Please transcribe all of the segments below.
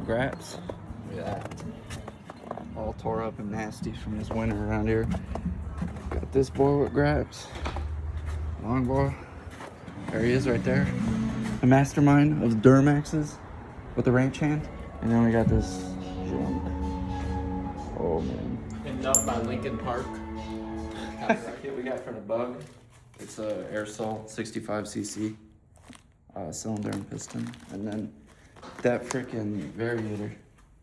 graps. Look at that. All tore up and nasty from this winter around here. Got this boy with graps. Long boy. There he is right there. The mastermind of Duramaxes with the ranch hand. And then we got this junk. Oh man. And up by Lincoln Park. Kit we got for the Bug. It's a Airsal 65cc cylinder and piston. And then that freaking variator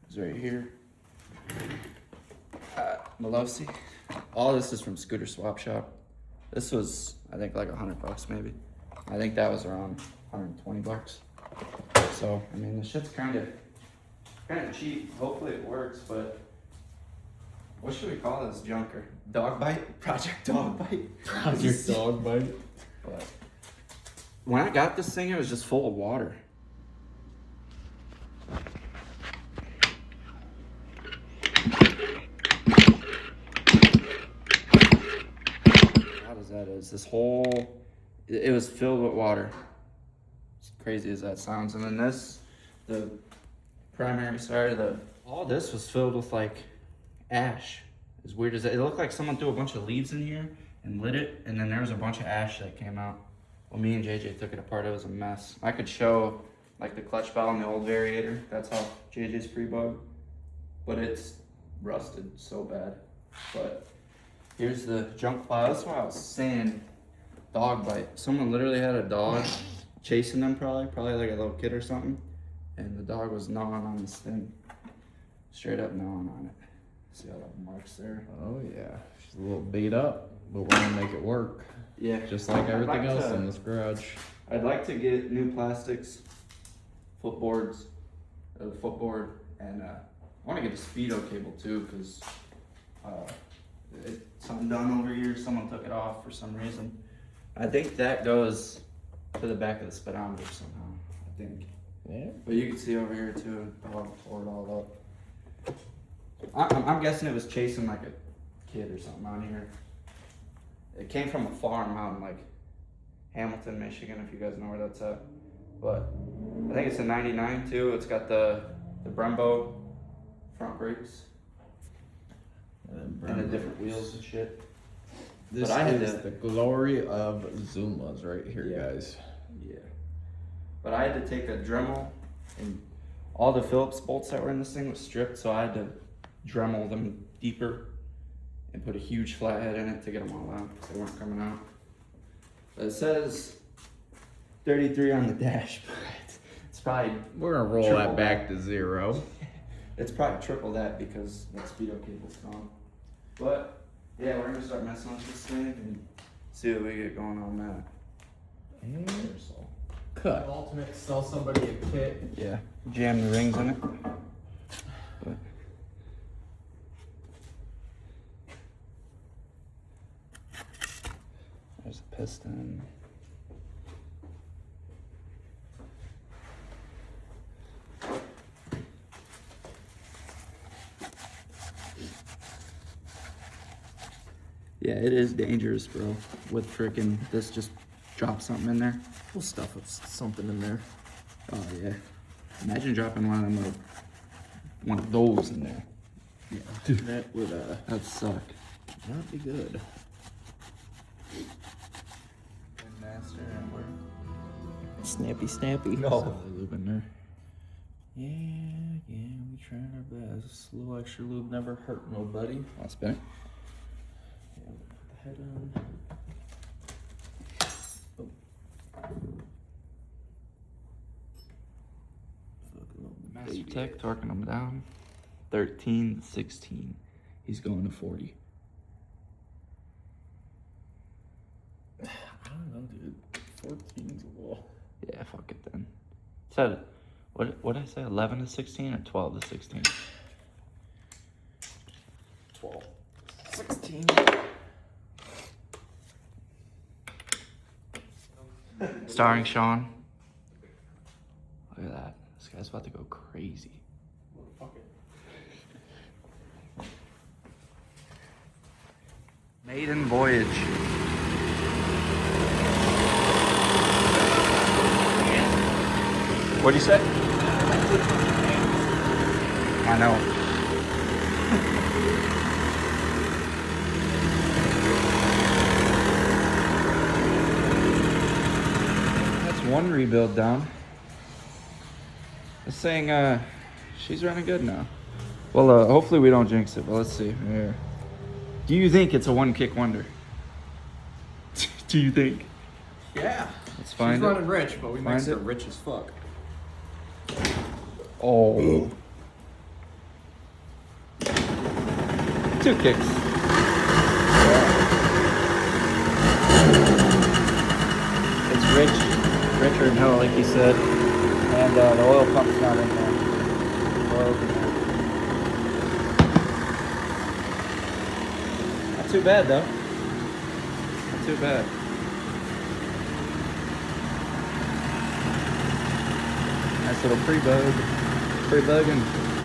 is right here. Melosi. All this is from Scooter Swap Shop. This was, I think, like $100 maybe. I think that was around 120 bucks. So, I mean, the shit's kind of cheap. Hopefully it works, but what should we call this junker? Dog bite? Project Dog Bite? Project Dog Bite. But when I got this thing, it was just full of water. How does that is? This whole, it was filled with water. As crazy as that sounds. And then this, the primary side of the, all this was filled with like ash. As weird as that, it looked like someone threw a bunch of leaves in here and lit it, and then there was a bunch of ash that came out. Well, me and JJ took it apart, it was a mess. I could show like the clutch valve and the old variator. That's how JJ's Prebug, but it's rusted so bad. But here's the junk pile. That's why I was saying dog bite. Someone literally had a dog chasing them probably like a little kid or something, and the dog was gnawing on this thing, straight up gnawing on it. See all that marks there? Oh yeah, she's a little beat up, but we're gonna make it work. Yeah. Just like everything else in this garage. I'd like to get new plastics, footboard, and I want to get a speedo cable too, because it's undone over here. Someone took it off for some reason. I think that goes to the back of the speedometer somehow, I think. Yeah. But you can see over here too, dog tore it all up. I'm guessing it was chasing like a kid or something on here. It came from a farm out in like Hamilton, Michigan, if you guys know where that's at. But I think it's a 99 too. It's got the Brembo front brakes and the different wheels and shit. This is the glory of Zumas right here, guys. Yeah. But I had to take a Dremel, and all the Phillips bolts that were in this thing was stripped, so I had to Dremel them deeper and put a huge flathead in it to get them all out. They weren't coming out. But it says 33 on the dash, but it's probably We're gonna roll that back to 0. It's probably triple that because that speedo cable's gone. But yeah, we're gonna start messing with this thing and see what we get going on that. And Airsal. cut. Ultimate, sell somebody a kit. Yeah, jam the rings in it. But there's a piston. Yeah, it is dangerous, bro. With frickin' this, just drop something in there. We'll stuff something in there. Oh yeah. Imagine dropping one of them little, one of those in there. Yeah, dude, that would That'd suck. not be good. Master and where? Snappy, snappy. No. Solid lube in there. Yeah, we tried our best. A little extra lube never hurt nobody. I'll spin it. Yeah, put the head on. Oh. Master Tech torquing him down. 13 to 16. He's going to 40. I don't know, dude. 14's a little. Yeah, fuck it then. Said, what did I say? 11 to 16 or 12 to 16? 12. 16. Starring Sean. Look at that. This guy's about to go crazy. Maiden voyage. What'd you say? I know. That's one rebuild down. This thing, she's running good now. Well, hopefully we don't jinx it, but let's see. Here. Do you think it's a one-kick wonder? Do you think? Yeah. Let's find She's it. running rich, but we mixed Find her it. rich as fuck. Oh. 2 kicks. It's richer than hell, like you said. And the oil pump's not in there. Oil's in there. Not too bad though. Not too bad. Nice little pre-bugging.